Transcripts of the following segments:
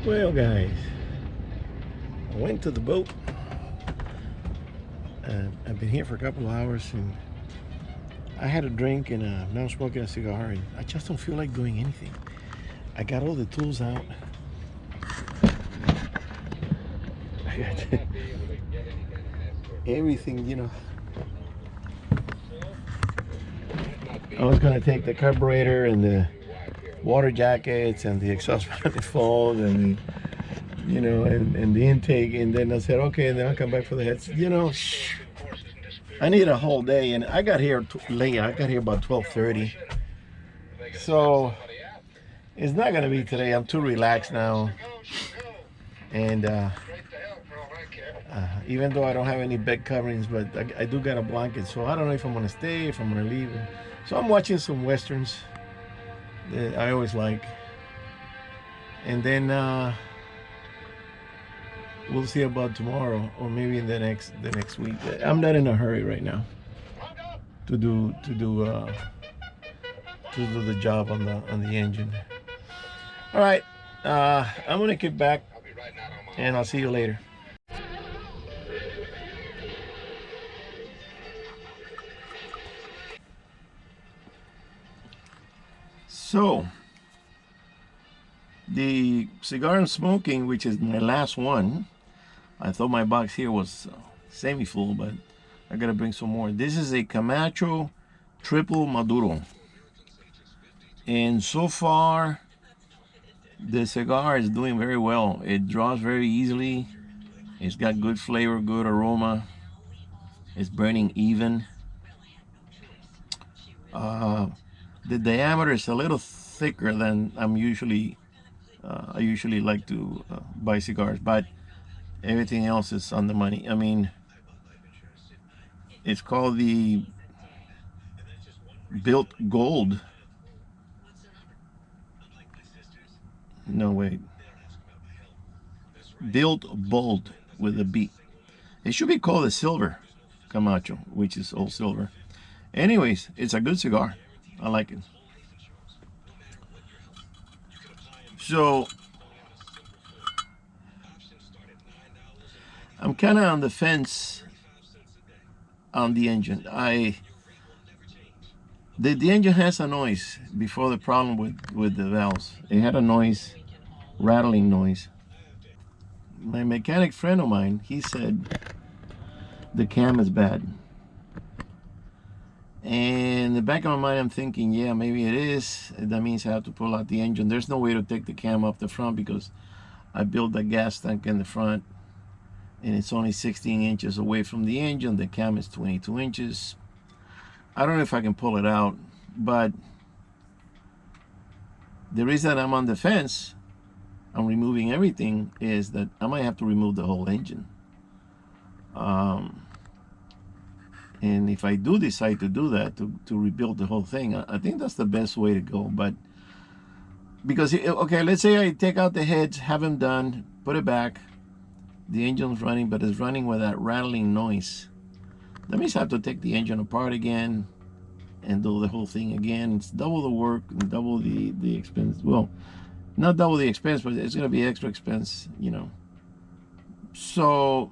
Well, guys, I went to the boat. I've been here for a couple of hours, and I had a drink, and now I'm smoking a cigar, and I just don't feel like doing anything. I got all the tools out. I got everything, I was gonna take the carburetor and the water jackets and the exhaust manifold and and the intake, and then I said, okay, and then I'll come back for the heads. I need a whole day, and I got here late. I got here about 12:30, so it's not gonna be today. I'm too relaxed now, and even though I don't have any bed coverings, but I do got a blanket, so I don't know if I'm gonna stay, if I'm gonna leave. So I'm watching some westerns that I always like, and then we'll see about tomorrow, or maybe in the next week. I'm not in a hurry right now to do the job on the engine. All right, I'm gonna get back, and I'll see you later. So, the cigar I'm smoking, which is my last one, I thought my box here was semi-full, but I gotta bring some more. This is a Camacho Triple Maduro. And so far, the cigar is doing very well. It draws very easily. It's got good flavor, good aroma. It's burning even. The diameter is a little thicker than I usually like to buy cigars, but everything else is on the money. I mean, it's called the Built Gold. No, wait. Built Bold with a B. It should be called a Silver Camacho, which is all silver. Anyways, it's a good cigar. I like it. So I'm kind of on the fence on the engine. The engine has a noise before the problem with the valves. It had a noise, rattling noise. My mechanic friend of mine, he said the cam is bad. And in the back of my mind, I'm thinking, yeah, maybe it is. That means I have to pull out the engine. There's no way to take the cam off the front because I built a gas tank in the front, and it's only 16 inches away from the engine. The cam is 22 inches. I don't know if I can pull it out, but the reason I'm on the fence, I'm removing everything, is that I might have to remove the whole engine. And if I do decide to do that, to rebuild the whole thing, I think that's the best way to go. But because, okay, let's say I take out the heads, have them done, put it back, the engine's running, but it's running with that rattling noise. That means I have to take the engine apart again and do the whole thing again. It's double the work and double the expense. Well, not double the expense, but it's going to be extra expense, So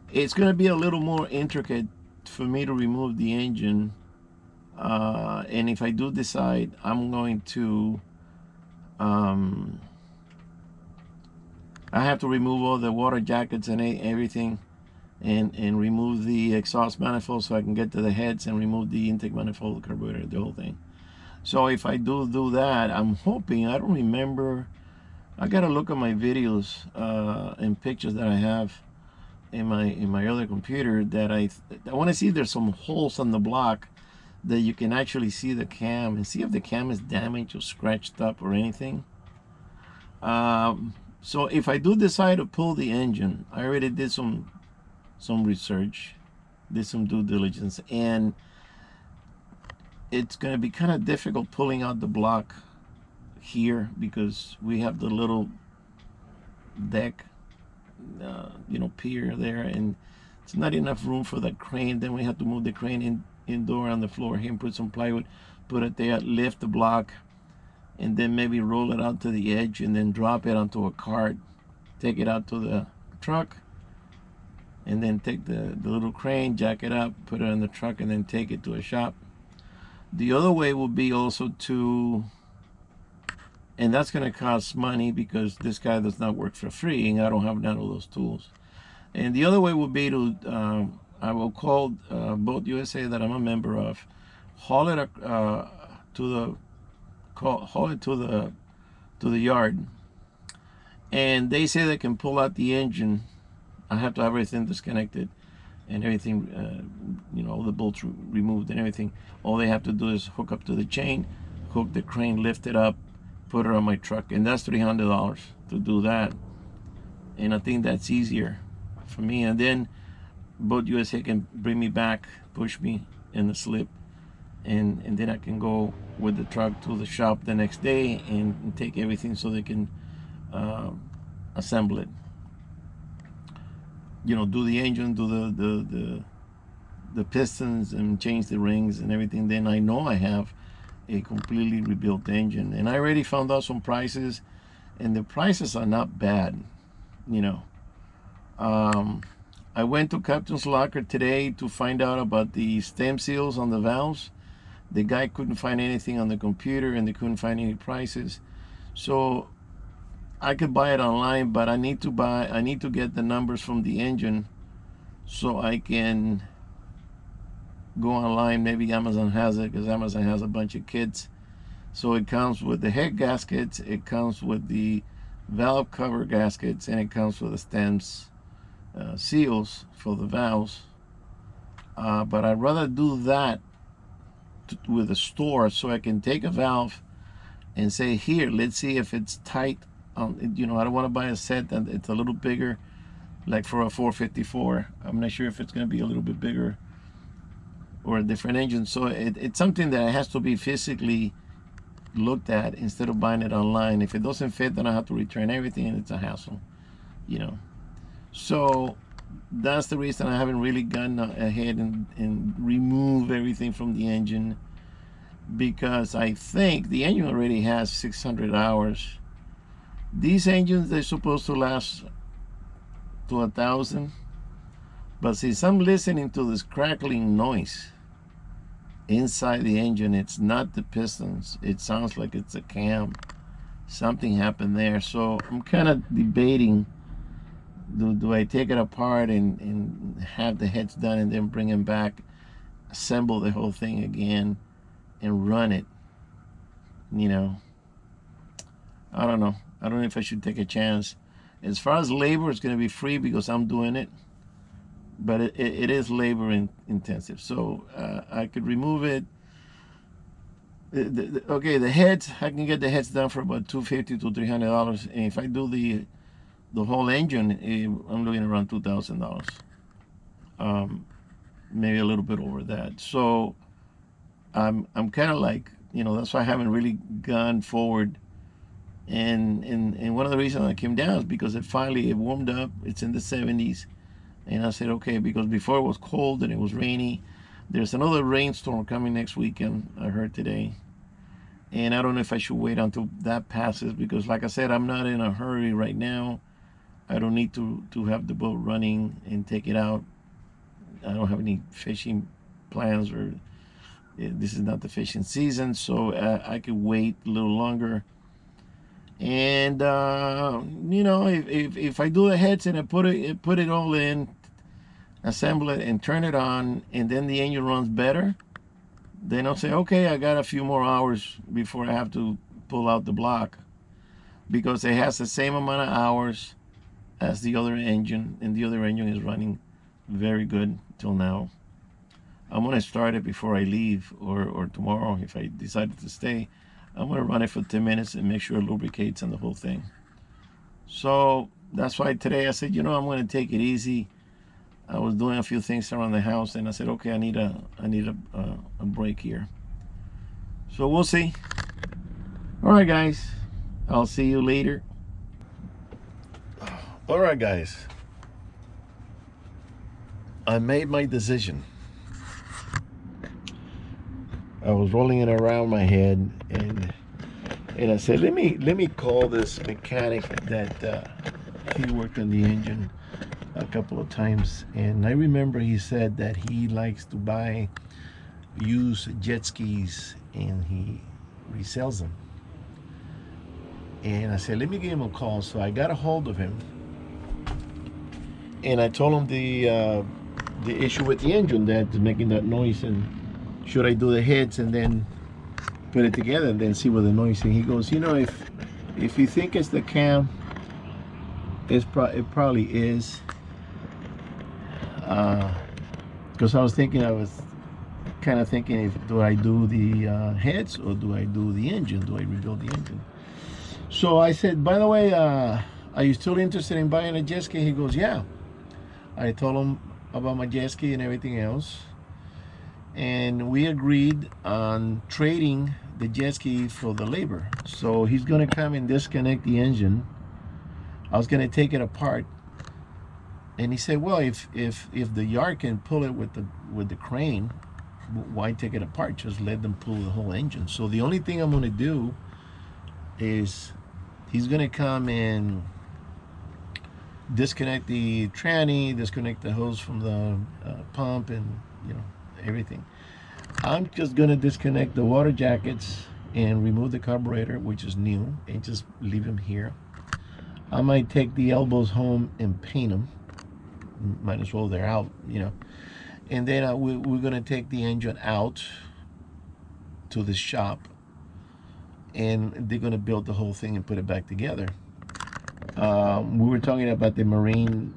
it's going to be a little more intricate for me to remove the engine. And if I do decide, I'm going to I have to remove all the water jackets and everything, and remove the exhaust manifold so I can get to the heads, and remove the intake manifold, the carburetor, the whole thing. So if I do that, I'm hoping, I don't remember, I gotta look at my videos and pictures that I have in my other computer, that I want to see if there's some holes on the block that you can actually see the cam, and see if the cam is damaged or scratched up or anything. So if I do decide to pull the engine, I already did some research, did some due diligence, and it's going to be kind of difficult pulling out the block here because we have the little deck, pier there, and it's not enough room for that crane. Then we have to move the crane indoor on the floor here and put some plywood, put it there, lift the block, and then maybe roll it out to the edge and then drop it onto a cart, take it out to the truck, and then take the little crane, jack it up, put it on the truck, and then take it to a shop. The other way would be also to, and that's going to cost money because this guy does not work for free and I don't have none of those tools. And the other way would be to, I will call Boat USA that I'm a member of, haul it to the yard, and they say they can pull out the engine. I have to have everything disconnected and everything, all the bolts removed and everything. All they have to do is hook up to the chain, hook the crane, lift it up, put it on my truck, and that's $300 to do that. And I think that's easier for me. And then Boat USA can bring me back, push me in the slip, and then I can go with the truck to the shop the next day and take everything so they can assemble it. Do the engine, do the pistons, and change the rings and everything. Then I know I have a completely rebuilt engine. And I already found out some prices, and the prices are not bad. I went to Captain's Locker today to find out about the stem seals on the valves. The guy couldn't find anything on the computer, and they couldn't find any prices. So I could buy it online, but I need to get the numbers from the engine so I can go online. Maybe Amazon has it, because Amazon has a bunch of kits. So it comes with the head gaskets, it comes with the valve cover gaskets, and it comes with the stems seals for the valves. But I'd rather do that with a store, so I can take a valve and say, here, let's see if it's tight. I don't want to buy a set that it's a little bigger, like for a 454. I'm not sure if it's going to be a little bit bigger or a different engine. So it's something that has to be physically looked at instead of buying it online. If it doesn't fit, then I have to return everything, and it's a hassle, So that's the reason I haven't really gone ahead and remove everything from the engine, because I think the engine already has 600 hours. These engines, they're supposed to last to 1,000, but since I'm listening to this crackling noise inside the engine, it's not the pistons. It sounds like it's a cam. Something happened there. So I'm kind of debating, do I take it apart and have the heads done and then bring them back, assemble the whole thing again and run it? I don't know. I don't know if I should take a chance. As far as labor, it's going to be free because I'm doing it, but it is labor intensive. So I could remove it. Okay, the heads, I can get the heads done for about $250 to $300, and if I do the whole engine, I'm looking around $2,000, maybe a little bit over that. So I'm kind of like, that's why I haven't really gone forward. And one of the reasons I came down is because it warmed up. It's in the 70s, and I said, okay, because before it was cold and it was rainy. There's another rainstorm coming next weekend, I heard today, and I don't know if I should wait until that passes, because like I said, I'm not in a hurry right now. I don't need to have the boat running and take it out. I don't have any fishing plans, or this is not the fishing season, so I could wait a little longer. And if I do the heads and I put it all in, assemble it and turn it on, and then the engine runs better, then I'll say, okay, I got a few more hours before I have to pull out the block, because it has the same amount of hours as the other engine, and the other engine is running very good till now. I'm going to start it before I leave, or tomorrow if I decided to stay. I'm going to run it for 10 minutes and make sure it lubricates and the whole thing. So that's why today I said, I'm going to take it easy. I was doing a few things around the house, and I said, okay, I need a break here. So we'll see. All right, guys. I'll see you later. All right, guys. I made my decision. I was rolling it around my head, and And I said, let me call this mechanic that he worked on the engine a couple of times. And I remember he said that he likes to buy used jet skis and he resells them. And I said, let me give him a call. So I got a hold of him. And I told him the issue with the engine that's making that noise, and should I do the heads and then put it together and then see what the noise is. And he goes, you know, if you think it's the cam, it probably is. Because I was kind of thinking, do I do the heads or do I do the engine? Do I rebuild the engine? So I said, by the way, are you still interested in buying a jet ski? He goes, yeah. I told him about my jet ski and everything else, and we agreed on trading the jet ski for the labor. So he's gonna come and disconnect the engine. I was gonna take it apart, and he said, well, if the yard can pull it with the crane, why take it apart? Just let them pull the whole engine. So the only thing I'm gonna do is he's gonna come and disconnect the tranny, disconnect the hose from the pump, and everything. I'm just gonna disconnect the water jackets and remove the carburetor, which is new, and just leave them here. I might take the elbows home and paint them. Might as well, they're out, and then we're gonna take the engine out to the shop, and they're gonna build the whole thing and put it back together. We were talking about the marine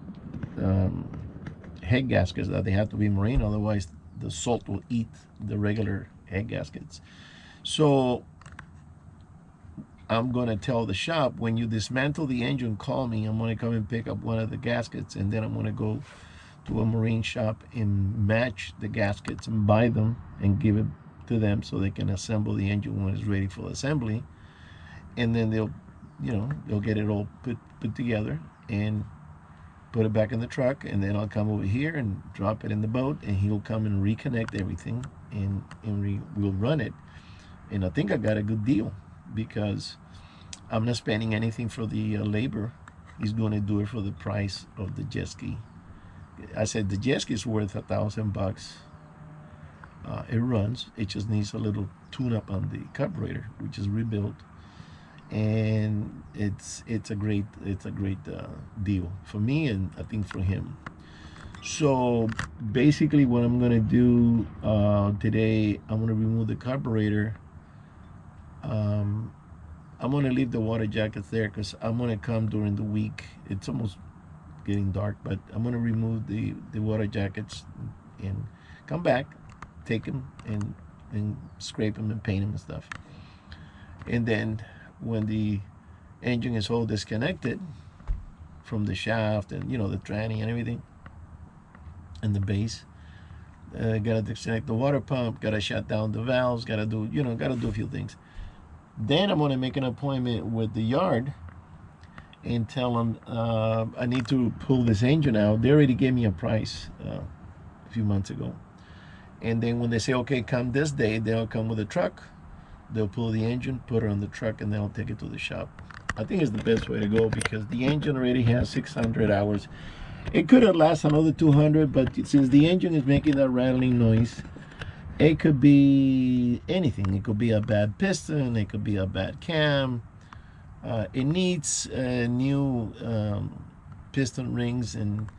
head gaskets, that they have to be marine, otherwise the salt will eat the regular head gaskets. So I'm going to tell the shop, when you dismantle the engine, call me. I'm going to come and pick up one of the gaskets, and then I'm going to go to a marine shop and match the gaskets and buy them and give it to them so they can assemble the engine when it's ready for assembly. And then they'll get it all put together and put it back in the truck, and then I'll come over here and drop it in the boat, and he'll come and reconnect everything, and we'll run it. And I think I got a good deal, because I'm not spending anything for the labor. He's going to do it for the price of the jet ski. I said the jet ski is worth $1,000. It runs. It just needs a little tune-up on the carburetor, which is rebuilt. And it's a great deal for me, and I think for him. So basically what I'm gonna do today, I'm gonna remove the carburetor. I'm gonna leave the water jackets there because I'm gonna come during the week. It's almost getting dark, but I'm gonna remove the water jackets and come back, take them and scrape them and paint them and stuff. And then when the engine is all disconnected from the shaft and the tranny and everything and the base, gotta disconnect the water pump, gotta shut down the valves, gotta do a few things. Then I'm gonna make an appointment with the yard and tell them I need to pull this engine out. They already gave me a price a few months ago. And then when they say, okay, come this day, they'll come with a truck. They'll pull the engine, put it on the truck, and they'll take it to the shop. I think it's the best way to go, because the engine already has 600 hours. It could have lasted another 200, but since the engine is making that rattling noise, it could be anything. It could be a bad piston. It could be a bad cam. It needs new piston rings, and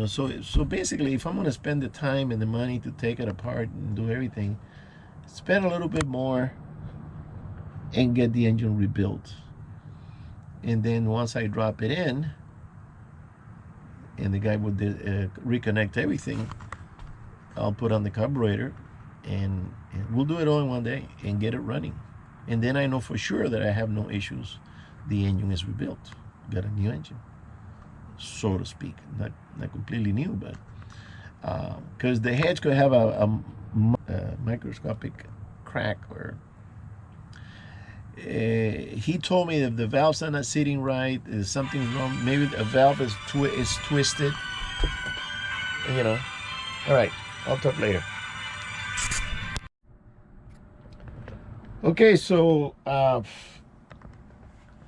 so basically, if I'm going to spend the time and the money to take it apart and do everything, spend a little bit more and get the engine rebuilt. And then once I drop it in, and the guy would reconnect everything, I'll put on the carburetor, and we'll do it all in one day and get it running. And then I know for sure that I have no issues. The engine is rebuilt. Got a new engine, so to speak. Not completely new, but because the heads could have a microscopic crack, or he told me if the valves are not sitting right, something's wrong. Maybe a valve is twisted. All right, I'll talk later. Okay, so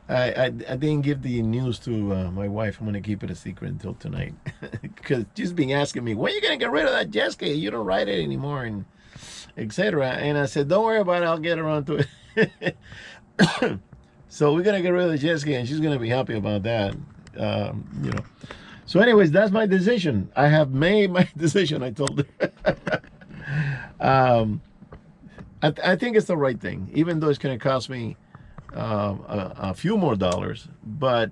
I didn't give the news to my wife. I'm gonna keep it a secret until tonight, because she's been asking me, when are you gonna get rid of that jet ski? You don't ride it anymore, and etc. And I said, don't worry about it, I'll get around to it. So we're gonna get rid of the jet ski, and she's gonna be happy about that. You know. So, anyways, that's my decision. I have made my decision. I told her. I think it's the right thing, even though it's gonna cost me a few more dollars. But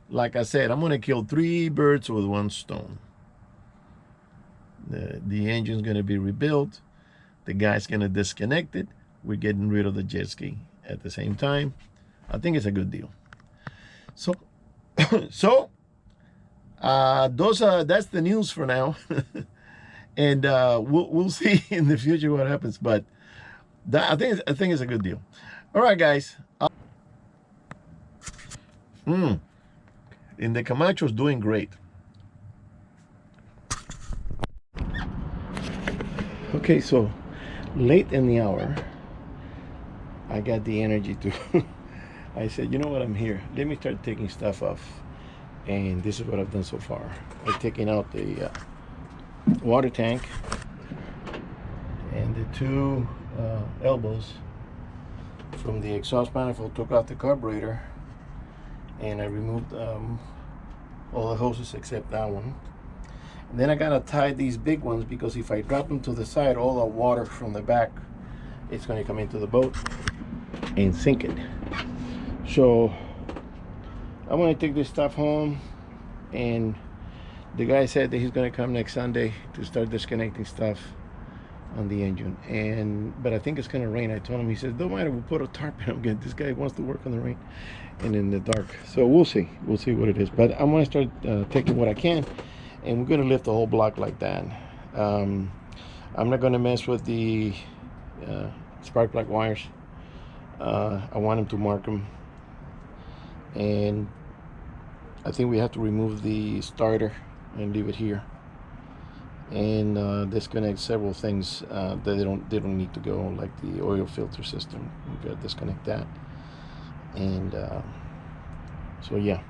like I said, I'm gonna kill 3 birds with 1 stone. The engine's gonna be rebuilt. The guy's gonna disconnect it. We're getting rid of the jet ski at the same time. I think it's a good deal. So, that's the news for now. And we'll see in the future what happens. But I think it's a good deal. All right, guys. And the Camacho's doing great. Okay, so late in the hour, I got the energy to. I said, you know what, I'm here. Let me start taking stuff off. And this is what I've done so far. I've taken out the water tank and the 2 elbows from the exhaust manifold, took out the carburetor, and I removed all the hoses except that one. And then I gotta tie these big ones, because if I drop them to the side, all the water from the back, it's gonna come into the boat and sink it. So I'm gonna take this stuff home, and the guy said that he's gonna come next Sunday to start disconnecting stuff on the engine. But I think it's gonna rain. I told him, he says, don't matter, we'll put a tarp in again. This guy wants to work on the rain and in the dark. So we'll see what it is. But I'm gonna start taking what I can, and we're gonna lift the whole block like that. I'm not gonna mess with the spark plug wires. I want him to mark them, and I think we have to remove the starter and leave it here, and disconnect several things that they don't need to go, like the oil filter system. We gotta disconnect that, and so yeah.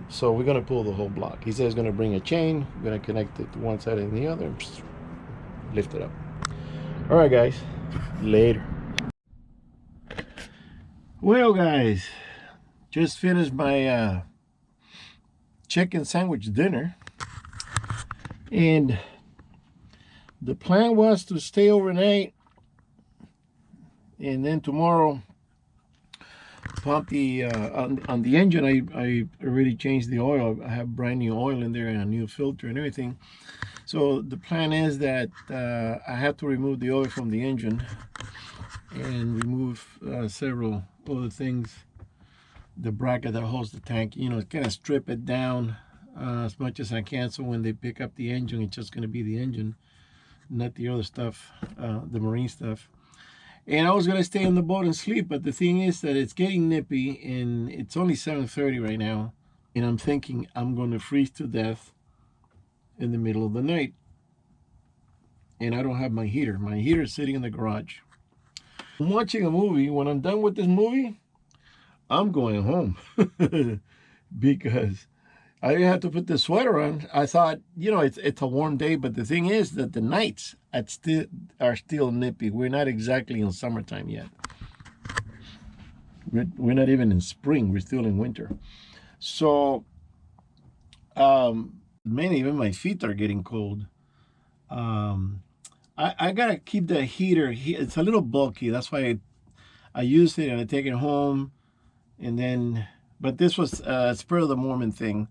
So we're gonna pull the whole block. He says he's gonna bring a chain. We're gonna connect it to one side and the other, and lift it up. All right, guys. Later. Well, guys, just finished my chicken sandwich dinner, and the plan was to stay overnight, and then tomorrow pump the on the engine. I already changed the oil. I have brand new oil in there and a new filter and everything. So the plan is that I have to remove the oil from the engine and remove several other things. The bracket that holds the tank, kind of strip it down as much as I can, so when they pick up the engine, it's just going to be the engine, not the other stuff, the marine stuff. And I was going to stay on the boat and sleep, but the thing is that it's getting nippy, and it's only 7:30 right now, and I'm thinking I'm going to freeze to death in the middle of the night. And I don't have my heater. My heater is sitting in the garage. I'm watching a movie. When I'm done with this movie, I'm going home because I didn't have to put the sweater on. I thought, it's a warm day, but the thing is that the nights are still nippy. We're not exactly in summertime yet. We're not even in spring. We're still in winter. So, even my feet are getting cold. I gotta keep the heater. It's a little bulky. That's why I used it and I take it home. And then, but this was spur of the moment thing.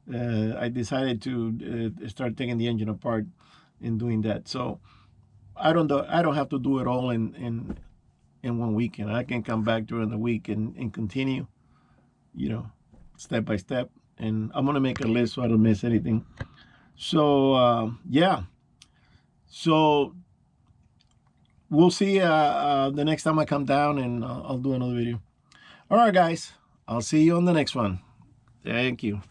I decided to start taking the engine apart and doing that. So I don't have to do it all in 1 weekend. I can come back during the week and continue, step by step. And I'm gonna make a list so I don't miss anything. So yeah. So we'll see the next time I come down, and I'll do another video. All right, guys. I'll see you on the next one. Thank you.